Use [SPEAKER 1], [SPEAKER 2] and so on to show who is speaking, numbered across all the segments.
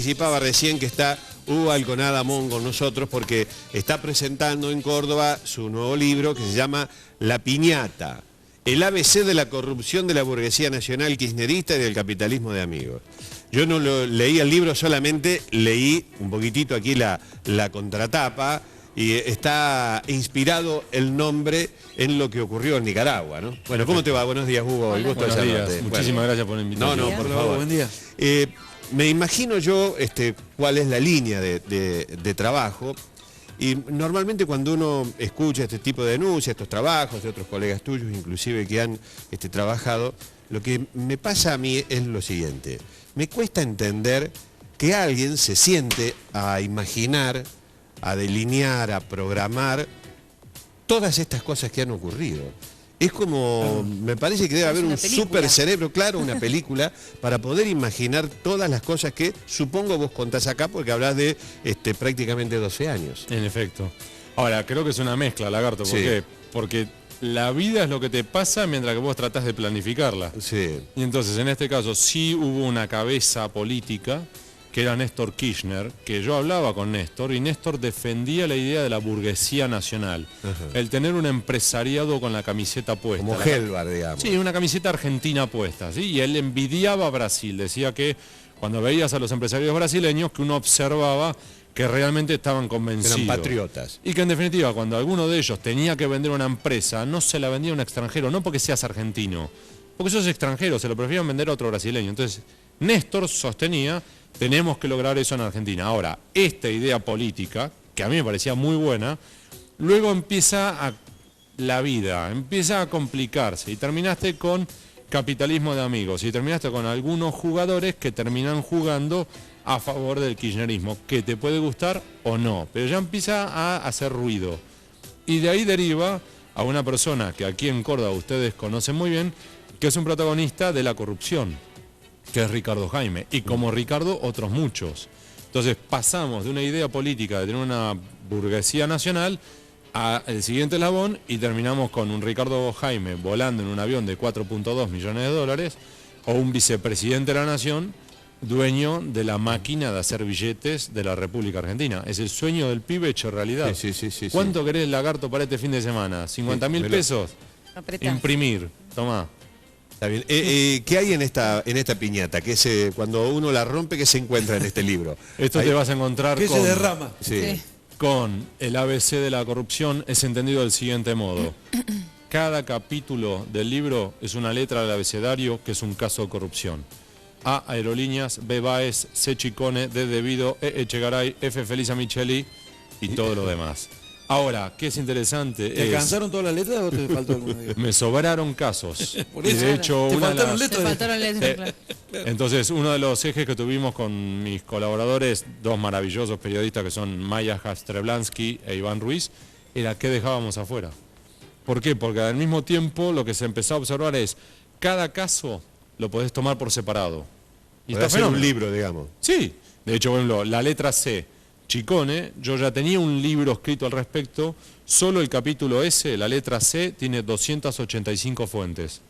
[SPEAKER 1] Participaba recién que está Hugo Alconada Mon con nosotros porque está presentando en Córdoba su nuevo libro que se llama La Piñata, el ABC de la corrupción de la burguesía nacional kirchnerista y del capitalismo de amigos. Yo no leí el libro, solamente leí un poquitito aquí la contratapa y está inspirado el nombre en lo que ocurrió en Nicaragua, ¿no? Bueno, ¿cómo te va? Buenos días, Hugo. El gusto de saludarte.
[SPEAKER 2] Muchísimas gracias por la invitación.
[SPEAKER 1] No, por favor.
[SPEAKER 3] Buen día.
[SPEAKER 1] Me imagino yo cuál es la línea de trabajo, y normalmente cuando uno escucha este tipo de denuncias, estos trabajos de otros colegas tuyos, inclusive que han trabajado, lo que me pasa a mí es lo siguiente: me cuesta entender que alguien se siente a imaginar, a delinear, a programar todas estas cosas que han ocurrido. Es como, me parece que debe haber un super cerebro, claro, una película, para poder imaginar todas las cosas que supongo vos contás acá, porque hablas de prácticamente 12 años.
[SPEAKER 2] En efecto. Ahora, creo que es una mezcla, Lagarto. ¿Por
[SPEAKER 1] Sí.
[SPEAKER 2] qué? Porque la vida es lo que te pasa mientras que vos tratás de planificarla.
[SPEAKER 1] Sí.
[SPEAKER 2] Y entonces, en este caso, sí hubo una cabeza política, que era Néstor Kirchner, que yo hablaba con Néstor, y Néstor defendía la idea de la burguesía nacional.
[SPEAKER 1] Ajá.
[SPEAKER 2] El tener un empresariado con la camiseta puesta.
[SPEAKER 1] Como Helvar, digamos.
[SPEAKER 2] Sí, una camiseta argentina puesta, ¿sí? Y él envidiaba a Brasil, decía que cuando veías a los empresarios brasileños, que uno observaba que realmente estaban convencidos.
[SPEAKER 1] Eran patriotas.
[SPEAKER 2] Y que en definitiva, cuando alguno de ellos tenía que vender una empresa, no se la vendía a un extranjero, no porque seas argentino, porque sos extranjero, se lo preferían vender a otro brasileño. Entonces, Néstor sostenía: tenemos que lograr eso en Argentina. Ahora, esta idea política, que a mí me parecía muy buena, luego empieza la vida, empieza a complicarse, y terminaste con capitalismo de amigos, y terminaste con algunos jugadores que terminan jugando a favor del kirchnerismo, que te puede gustar o no, pero ya empieza a hacer ruido. Y de ahí deriva a una persona que aquí en Córdoba ustedes conocen muy bien, que es un protagonista de la corrupción, que es Ricardo Jaime, y como Ricardo, otros muchos. Entonces pasamos de una idea política de tener una burguesía nacional al siguiente eslabón, y terminamos con un Ricardo Jaime volando en un avión de 4.2 millones de dólares, o un vicepresidente de la nación, dueño de la máquina de hacer billetes de la República Argentina. Es el sueño del pibe hecho realidad.
[SPEAKER 1] Sí.
[SPEAKER 2] ¿Cuánto querés, Lagarto, para este fin de semana? ¿50.000 pesos?
[SPEAKER 4] Apretá.
[SPEAKER 2] Imprimir, tomá.
[SPEAKER 1] Está bien. ¿Qué hay en esta piñata? Cuando uno la rompe, ¿qué se encuentra en este libro?
[SPEAKER 2] Esto
[SPEAKER 1] Ahí-
[SPEAKER 2] te vas a encontrar
[SPEAKER 3] ¿Qué
[SPEAKER 2] con,
[SPEAKER 3] se derrama?
[SPEAKER 1] Sí.
[SPEAKER 2] con el ABC de la corrupción. Es entendido del siguiente modo: cada capítulo del libro es una letra del abecedario que es un caso de corrupción. A, Aerolíneas; B, Baez; C, Chicone; D, Devido; E, Echegaray; F, Felisa Micheli, y todo lo demás. Ahora, ¿qué es interesante?
[SPEAKER 3] ¿Te alcanzaron todas las letras o te faltó alguna?
[SPEAKER 2] Me sobraron casos.
[SPEAKER 3] Por
[SPEAKER 2] Y
[SPEAKER 3] eso,
[SPEAKER 2] de hecho,
[SPEAKER 3] te
[SPEAKER 2] una de
[SPEAKER 3] faltaron
[SPEAKER 2] las-
[SPEAKER 3] letras.
[SPEAKER 4] Te faltaron letras, claro.
[SPEAKER 2] Entonces, uno de los ejes que tuvimos con mis colaboradores, dos maravillosos periodistas que son Maya Jastreblansky e Iván Ruiz, era qué dejábamos afuera. ¿Por qué? Porque al mismo tiempo lo que se empezó a observar es: cada caso lo podés tomar por separado. Y
[SPEAKER 1] Podés
[SPEAKER 2] está
[SPEAKER 1] hacer un
[SPEAKER 2] fenómeno.
[SPEAKER 1] libro, digamos.
[SPEAKER 2] Sí, de hecho, por ejemplo, la letra C, Chicone, yo ya tenía un libro escrito al respecto. Solo el capítulo S, la letra C, tiene 285 fuentes.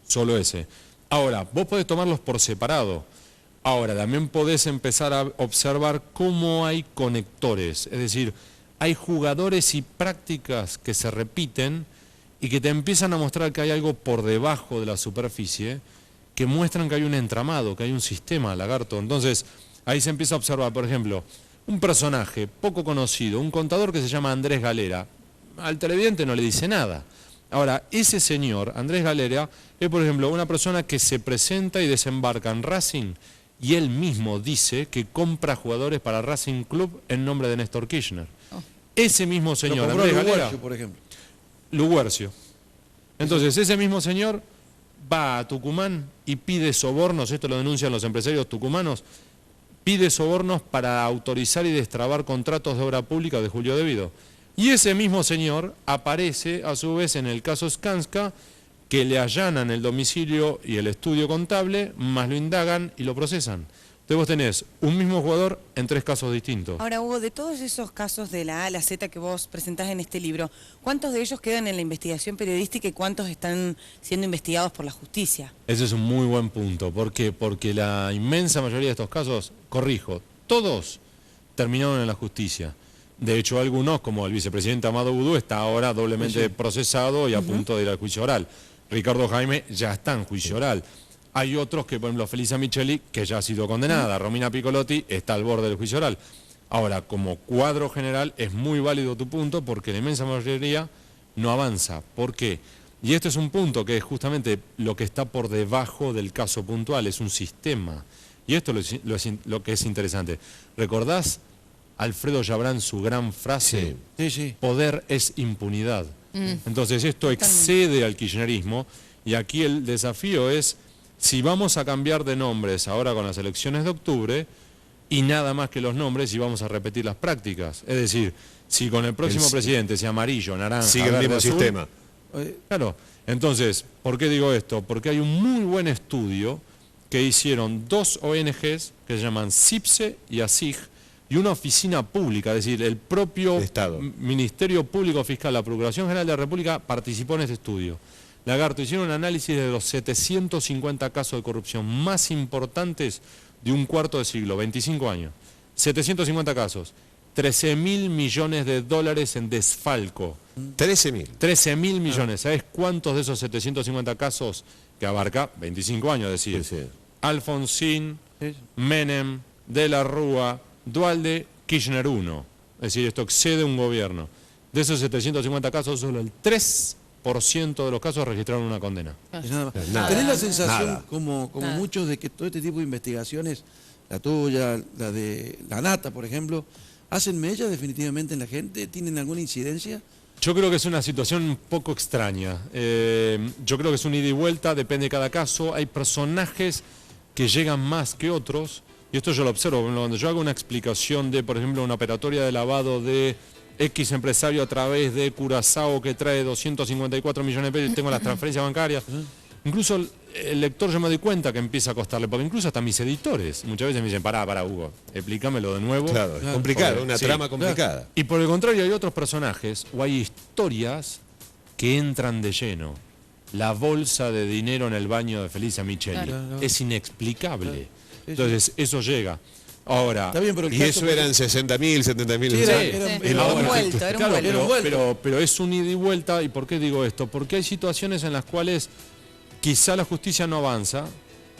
[SPEAKER 2] Solo ese. Ahora, vos podés tomarlos por separado. Ahora, también podés empezar a observar cómo hay conectores. Es decir, hay jugadores y prácticas que se repiten y que te empiezan a mostrar que hay algo por debajo de la superficie, que muestran que hay un entramado, que hay un sistema, Lagarto. Entonces, ahí se empieza a observar, por ejemplo, un personaje poco conocido, un contador que se llama Andrés Galera. Al televidente no le dice nada. Ahora, ese señor, Andrés Galera, es, por ejemplo, una persona que se presenta y desembarca en Racing, y él mismo dice que compra jugadores para Racing Club en nombre de Néstor Kirchner. Ese mismo señor,
[SPEAKER 3] Lo compró
[SPEAKER 2] Andrés Galera,
[SPEAKER 3] Luguercio, por ejemplo.
[SPEAKER 2] Luguercio. Entonces, ese mismo señor va a Tucumán y pide sobornos, esto lo denuncian los empresarios tucumanos, pide sobornos para autorizar y destrabar contratos de obra pública de Julio Devido. Y ese mismo señor aparece a su vez en el caso Skanska, que le allanan el domicilio y el estudio contable, más lo indagan y lo procesan. Entonces vos tenés un mismo jugador en 3 casos distintos.
[SPEAKER 4] Ahora, Hugo, de todos esos casos de la A a la Z que vos presentás en este libro, ¿cuántos de ellos quedan en la investigación periodística y cuántos están siendo investigados por la justicia?
[SPEAKER 2] Ese es un muy buen punto. ¿Por qué? Porque la inmensa mayoría de estos casos, corrijo, todos terminaron en la justicia. De hecho, algunos, como el vicepresidente Amado Boudou, está ahora doblemente procesado y a punto de ir al juicio oral. Ricardo Jaime ya está en juicio oral. Hay otros que, por ejemplo, Felisa Micheli, que ya ha sido condenada. Romina Piccolotti está al borde del juicio oral. Ahora, como cuadro general, es muy válido tu punto porque la inmensa mayoría no avanza. ¿Por qué? Y este es un punto que es justamente lo que está por debajo del caso puntual, es un sistema. Y esto es lo que es interesante. ¿Recordás Alfredo Yabrán su gran frase?
[SPEAKER 3] Sí, sí.
[SPEAKER 2] Poder es impunidad. Entonces esto excede al kirchnerismo y aquí el desafío es si vamos a cambiar de nombres ahora con las elecciones de octubre y nada más que los nombres y vamos a repetir las prácticas. Es decir, si con el próximo presidente sea amarillo, naranja,
[SPEAKER 1] sigue el mismo
[SPEAKER 2] azul,
[SPEAKER 1] sistema.
[SPEAKER 2] Claro, entonces, ¿por qué digo esto? Porque hay un muy buen estudio que hicieron 2 ONGs que se llaman CIPSE y ASIG y una oficina pública, es decir, el propio
[SPEAKER 1] Estado.
[SPEAKER 2] Ministerio Público Fiscal, la Procuración General de la República participó en este estudio. Lagarto, hicieron un análisis de los 750 casos de corrupción más importantes de un cuarto de siglo, 25 años. 750 casos, 13.000 millones de dólares en desfalco.
[SPEAKER 1] 13.000.
[SPEAKER 2] 13.000 millones. ¿Sabes cuántos de esos 750 casos que abarca 25 años? Es decir,
[SPEAKER 1] Sí, sí.
[SPEAKER 2] Alfonsín, Menem, De la Rúa, Duhalde, Kirchner 1. Es decir, esto excede un gobierno. De esos 750 casos, solo el 3% de los casos registraron una condena.
[SPEAKER 3] Es nada más.
[SPEAKER 1] Nada.
[SPEAKER 3] ¿Tenés la sensación,
[SPEAKER 1] Nada.
[SPEAKER 3] como
[SPEAKER 4] Nada.
[SPEAKER 3] muchos, de que todo este tipo de investigaciones, la tuya, la de la Nata, por ejemplo, hacen mella definitivamente en la gente? ¿Tienen alguna incidencia?
[SPEAKER 2] Yo creo que es una situación un poco extraña. Yo creo que es un ida y vuelta, depende de cada caso. Hay personajes que llegan más que otros, y esto yo lo observo. Cuando yo hago una explicación de, por ejemplo, una operatoria de lavado de X empresario a través de Curazao que trae 254 millones de pesos y tengo las transferencias bancarias, incluso el lector yo me doy cuenta que empieza a costarle, porque incluso hasta mis editores muchas veces me dicen, pará, Hugo, explícamelo de nuevo.
[SPEAKER 1] Claro, es complicado,
[SPEAKER 2] Porque-
[SPEAKER 1] una
[SPEAKER 2] sí,
[SPEAKER 1] trama complicada.
[SPEAKER 2] Y por el contrario hay otros personajes o hay historias que entran de lleno. La bolsa de dinero en el baño de Felisa Micheli
[SPEAKER 3] Claro.
[SPEAKER 2] es inexplicable.
[SPEAKER 3] Sí,
[SPEAKER 2] Entonces eso llega. Ahora,
[SPEAKER 3] Está bien, pero el
[SPEAKER 1] Y
[SPEAKER 3] caso,
[SPEAKER 1] eso
[SPEAKER 3] por
[SPEAKER 1] eran 60.000, 70.000.
[SPEAKER 3] Sí,
[SPEAKER 1] ¿no?
[SPEAKER 3] era
[SPEAKER 4] Era un
[SPEAKER 2] ahora-
[SPEAKER 4] vuelto, era un
[SPEAKER 2] claro,
[SPEAKER 4] vuelto.
[SPEAKER 3] Era un vuelto.
[SPEAKER 2] pero es un ida y vuelta. ¿Y por qué digo esto? Porque hay situaciones en las cuales quizá la justicia no avanza,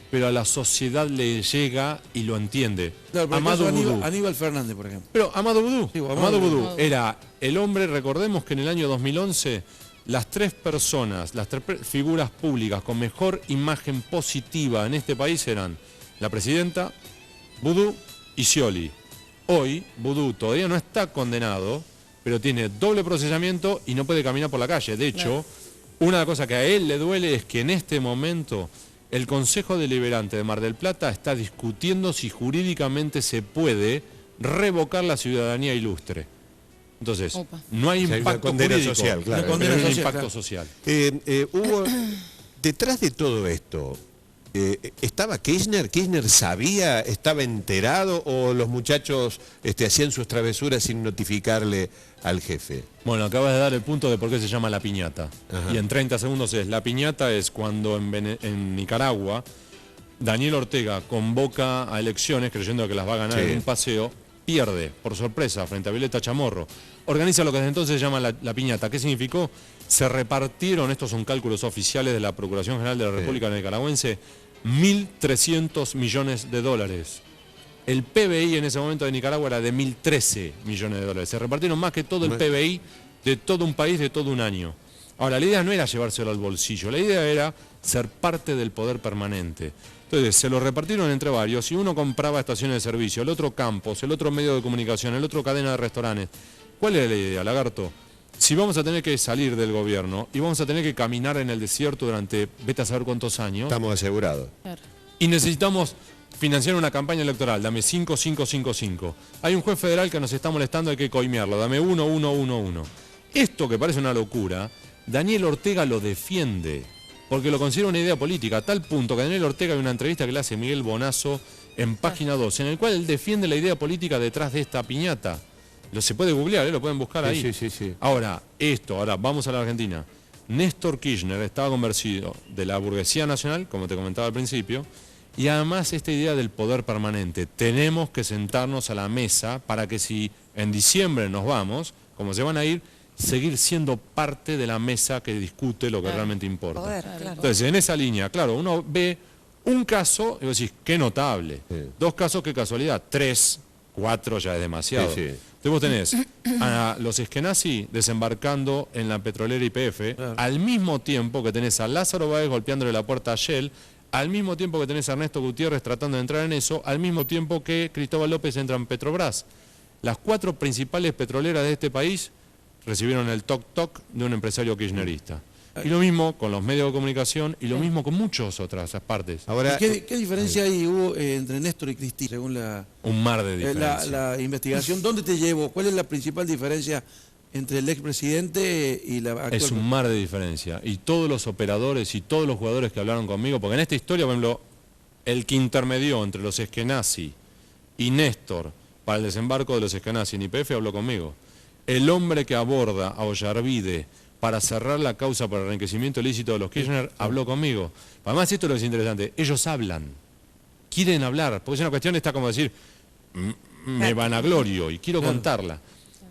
[SPEAKER 2] pero a la sociedad le llega y lo entiende.
[SPEAKER 3] Claro, por el
[SPEAKER 2] Amado
[SPEAKER 3] caso de
[SPEAKER 2] Boudou.
[SPEAKER 3] Aníbal Fernández, por ejemplo.
[SPEAKER 2] Pero Amado Boudou,
[SPEAKER 3] Sí, Amado
[SPEAKER 2] Amado
[SPEAKER 3] Boudou.
[SPEAKER 2] Boudou era el hombre, recordemos que en el año 2011 las 3 personas, las 3 figuras públicas con mejor imagen positiva en este país eran la presidenta, Boudou y Scioli. Hoy Boudou todavía no está condenado, pero tiene doble procesamiento y no puede caminar por la calle. De hecho, una de las cosas que a él le duele es que en este momento el Consejo Deliberante de Mar del Plata está discutiendo si jurídicamente se puede revocar la ciudadanía ilustre. Entonces,
[SPEAKER 4] Opa.
[SPEAKER 2] no hay
[SPEAKER 1] O sea, hay una
[SPEAKER 2] impacto
[SPEAKER 1] condena
[SPEAKER 2] jurídico,
[SPEAKER 1] social, claro.
[SPEAKER 3] Una condena
[SPEAKER 2] pero hay un
[SPEAKER 3] social,
[SPEAKER 2] impacto
[SPEAKER 3] claro.
[SPEAKER 2] social.
[SPEAKER 1] Hugo, detrás de todo esto, ¿estaba Kirchner? ¿Kirchner sabía, estaba enterado o los muchachos hacían sus travesuras sin notificarle al jefe?
[SPEAKER 2] Bueno, acabas de dar el punto de por qué se llama la piñata.
[SPEAKER 1] Ajá.
[SPEAKER 2] Y en 30 segundos es, la piñata es cuando en Nicaragua Daniel Ortega convoca a elecciones creyendo que las va a ganar
[SPEAKER 1] Sí.
[SPEAKER 2] en un paseo, pierde por sorpresa frente a Violeta Chamorro. Organiza lo que desde entonces se llama la piñata. ¿Qué significó? Se repartieron, estos son cálculos oficiales de la Procuración General de la República Nicaragüense, 1.300 millones de dólares. El PBI en ese momento de Nicaragua era de 1.013 millones de dólares. Se repartieron más que todo el PBI de todo un país de todo un año. Ahora, la idea no era llevárselo al bolsillo, la idea era ser parte del poder permanente. Entonces, se lo repartieron entre varios y uno compraba estaciones de servicio, el otro campos, el otro medio de comunicación, el otro cadena de restaurantes. ¿Cuál era la idea, Lagarto? Si vamos a tener que salir del gobierno y vamos a tener que caminar en el desierto durante vete a saber cuántos años,
[SPEAKER 1] Estamos asegurados.
[SPEAKER 2] y necesitamos financiar una campaña electoral, dame 5, 5, 5, 5. Hay un juez federal que nos está molestando, hay que coimearlo, dame 1, 1, 1, 1. Esto que parece una locura, Daniel Ortega lo defiende, porque lo considera una idea política, a tal punto que Daniel Ortega, hay una entrevista que le hace Miguel Bonazo en página 2, en el cual él defiende la idea política detrás de esta piñata. Se puede googlear, lo pueden buscar ahí.
[SPEAKER 1] Sí.
[SPEAKER 2] Ahora vamos a la Argentina. Néstor Kirchner estaba convencido de la burguesía nacional, como te comentaba al principio, y además esta idea del poder permanente. Tenemos que sentarnos a la mesa para que si en diciembre nos vamos, como se van a ir, seguir siendo parte de la mesa que discute lo que realmente importa.
[SPEAKER 4] Claro.
[SPEAKER 2] Entonces, en esa línea, claro, uno ve un caso y vos decís, qué notable.
[SPEAKER 1] Sí.
[SPEAKER 2] 2 casos, qué casualidad. 3, 4 ya es demasiado.
[SPEAKER 1] Sí.
[SPEAKER 2] Entonces vos tenés a los Eskenazi desembarcando en la petrolera YPF, al mismo tiempo que tenés a Lázaro Báez golpeándole la puerta a Shell, al mismo tiempo que tenés a Ernesto Gutiérrez tratando de entrar en eso, al mismo tiempo que Cristóbal López entra en Petrobras. Las 4 principales petroleras de este país recibieron el toc-toc de un empresario kirchnerista. Y lo mismo con los medios de comunicación y lo mismo con muchas otras partes.
[SPEAKER 1] Ahora,
[SPEAKER 3] ¿Qué diferencia hay, hubo entre Néstor y Cristina, según
[SPEAKER 2] Un mar de diferencia.
[SPEAKER 3] la investigación? ¿Dónde te llevo? ¿Cuál es la principal diferencia entre el expresidente y la actual?
[SPEAKER 2] Es un mar de diferencia. Y todos los operadores y todos los jugadores que hablaron conmigo, porque en esta historia, por ejemplo, el que intermedió entre los Eskenazi y Néstor para el desembarco de los Eskenazi en YPF habló conmigo. El hombre que aborda a Ollarvide para cerrar la causa por el enriquecimiento ilícito de los Kirchner habló conmigo. Además, esto es lo que es interesante. Ellos hablan, quieren hablar, porque es una cuestión, está como decir, me vanaglorio y quiero contarla.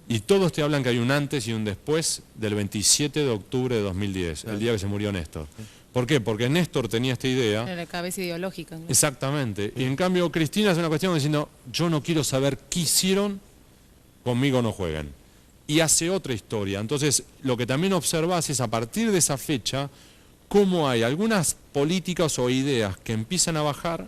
[SPEAKER 2] Y todos te hablan que hay un antes y un después del 27 de octubre de 2010, el día que se murió Néstor. ¿Por qué? Porque Néstor tenía esta idea.
[SPEAKER 5] Era la cabeza ideológica, ¿no?
[SPEAKER 2] Exactamente. Y en cambio Cristina es una cuestión diciendo, yo no quiero saber qué hicieron, conmigo no jueguen. Y hace otra historia. Entonces, lo que también observás es a partir de esa fecha, cómo hay algunas políticas o ideas que empiezan a bajar,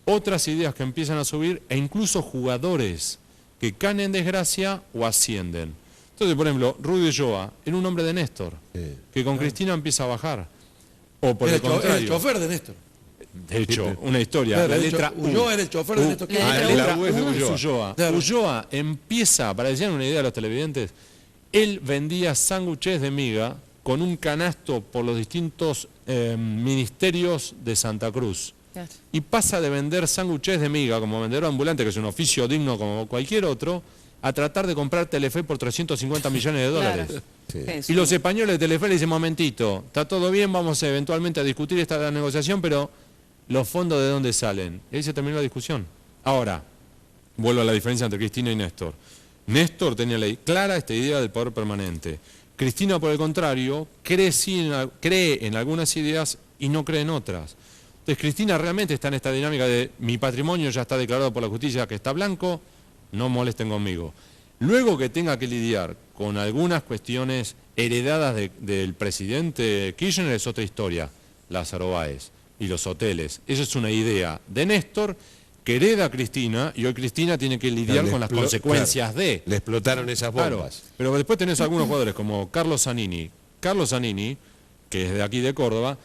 [SPEAKER 2] otras ideas que empiezan a subir, e incluso jugadores que caen en desgracia o ascienden. Entonces, por ejemplo, Rudy Ulloa era un hombre de Néstor, que con Cristina empieza a bajar. O por el contrario.
[SPEAKER 3] El chofer de Néstor.
[SPEAKER 2] De hecho, una historia,
[SPEAKER 3] Claro,
[SPEAKER 2] la letra U.
[SPEAKER 3] Ulloa era el chofer de Néstor.
[SPEAKER 2] La letra U es de
[SPEAKER 1] Ulloa.
[SPEAKER 2] Ulloa.
[SPEAKER 3] Claro.
[SPEAKER 2] Ulloa empieza, para decir una idea a los televidentes, él vendía sándwiches de miga con un canasto por los distintos ministerios de Santa Cruz.
[SPEAKER 5] Claro.
[SPEAKER 2] Y pasa de vender sándwiches de miga como vendedor ambulante, que es un oficio digno como cualquier otro, a tratar de comprar Telefe por 350 millones de dólares.
[SPEAKER 5] Claro.
[SPEAKER 2] Y los españoles de Telefe le dicen, momentito, está todo bien, vamos eventualmente a discutir esta negociación, pero los fondos de dónde salen. Y ahí se terminó la discusión. Ahora, vuelvo a la diferencia entre Cristina y Néstor. Néstor tenía clara esta idea del poder permanente. Cristina, por el contrario, cree en algunas ideas y no cree en otras. Entonces Cristina realmente está en esta dinámica de mi patrimonio ya está declarado por la justicia que está blanco, no molesten conmigo. Luego que tenga que lidiar con algunas cuestiones heredadas del presidente Kirchner es otra historia, Lázaro Báez y los hoteles. Eso es una idea de Néstor que hereda a Cristina y hoy Cristina tiene que lidiar con las consecuencias de...
[SPEAKER 1] Le explotaron esas bombas.
[SPEAKER 2] Claro, pero después tenés algunos jugadores como Carlos Zanini. Carlos Zanini, que es de aquí de Córdoba,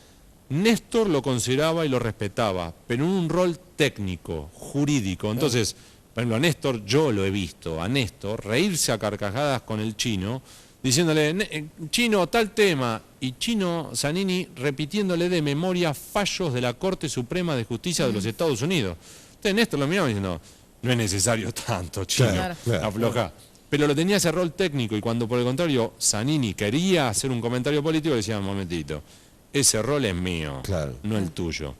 [SPEAKER 2] Néstor lo consideraba y lo respetaba, pero en un rol técnico, jurídico. Entonces, por ejemplo, a Néstor, yo lo he visto, a Néstor reírse a carcajadas con el Chino, diciéndole, Chino, tal tema, y Chino Zanini repitiéndole de memoria fallos de la Corte Suprema de Justicia de los Estados Unidos. Entonces Néstor lo miraba diciendo, no es necesario tanto, Chino, afloja. Pero lo tenía ese rol técnico y cuando por el contrario Zanini quería hacer un comentario político, decía, un momentito, ese rol es mío, no el tuyo.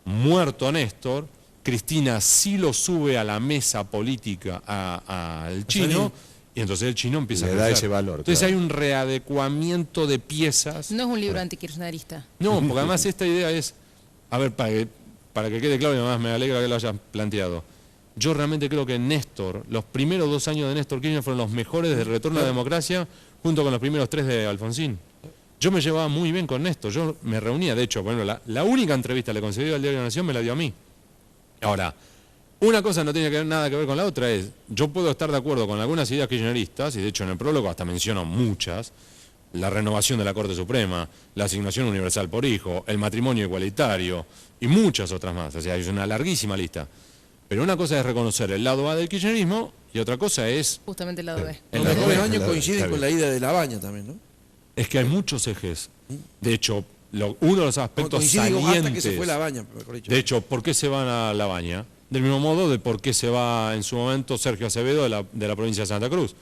[SPEAKER 2] Muerto Néstor, Cristina sí lo sube a la mesa política al Chino, y entonces el Chino empieza a
[SPEAKER 1] da ese valor.
[SPEAKER 2] Entonces hay un readecuamiento de piezas.
[SPEAKER 5] No es un libro antikirchnerista.
[SPEAKER 2] No, porque además esta idea es, a ver, para que quede claro y además me alegra que lo hayas planteado. Yo realmente creo que Néstor, los primeros 2 años de Néstor Kirchner fueron los mejores del retorno a la democracia, junto con los primeros 3 de Alfonsín. Yo me llevaba muy bien con Néstor, yo me reunía, de hecho, bueno, la única entrevista que le concedió al Diario de la Nación me la dio a mí. Ahora, una cosa no tiene nada que ver con la otra, es, yo puedo estar de acuerdo con algunas ideas kirchneristas, y de hecho en el prólogo hasta menciono muchas, la renovación de la Corte Suprema, la asignación universal por hijo, el matrimonio igualitario, y muchas otras más, o sea, es una larguísima lista. Pero una cosa es reconocer el lado A del kirchnerismo, y otra cosa es...
[SPEAKER 5] Justamente el lado B.
[SPEAKER 3] Los mejores años coinciden con la ida de Labaña también, ¿no?
[SPEAKER 2] Es que hay muchos ejes. De hecho, uno de los aspectos
[SPEAKER 3] Coincide
[SPEAKER 2] salientes...
[SPEAKER 3] hasta que se fue Labaña, mejor dicho.
[SPEAKER 2] De hecho, ¿por qué se van a Labaña? Del mismo modo de por qué se va en su momento Sergio Acevedo de la provincia de Santa Cruz.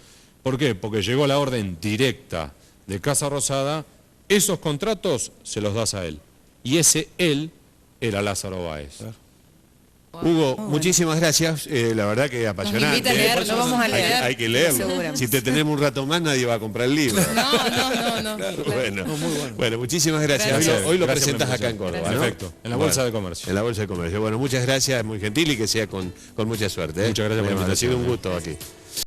[SPEAKER 2] ¿Por qué? Porque llegó la orden directa de Casa Rosada, esos contratos se los das a él. Y ese él era Lázaro Báez.
[SPEAKER 3] Claro.
[SPEAKER 1] Hugo, muchísimas gracias. La verdad que apasionante.
[SPEAKER 5] invita a leer,
[SPEAKER 4] lo vamos a leer.
[SPEAKER 1] Hay que leerlo.
[SPEAKER 4] Seguramente.
[SPEAKER 1] Si te tenemos un rato más, nadie va a comprar el libro.
[SPEAKER 5] No.
[SPEAKER 1] Bueno,
[SPEAKER 3] No, muy bueno.
[SPEAKER 1] bueno, muchísimas gracias.
[SPEAKER 2] Gracias.
[SPEAKER 1] Hoy lo
[SPEAKER 2] Gracias por
[SPEAKER 1] presentas
[SPEAKER 2] la
[SPEAKER 1] acá en
[SPEAKER 2] invitación.
[SPEAKER 1] Córdoba, ¿no?
[SPEAKER 2] Perfecto. En la Bolsa de Comercio.
[SPEAKER 1] En la Bolsa de Comercio. Bueno, muchas gracias, muy gentil y que sea con mucha suerte.
[SPEAKER 2] Muchas gracias por la
[SPEAKER 1] Ha sido un
[SPEAKER 2] invitación.
[SPEAKER 1] gusto aquí.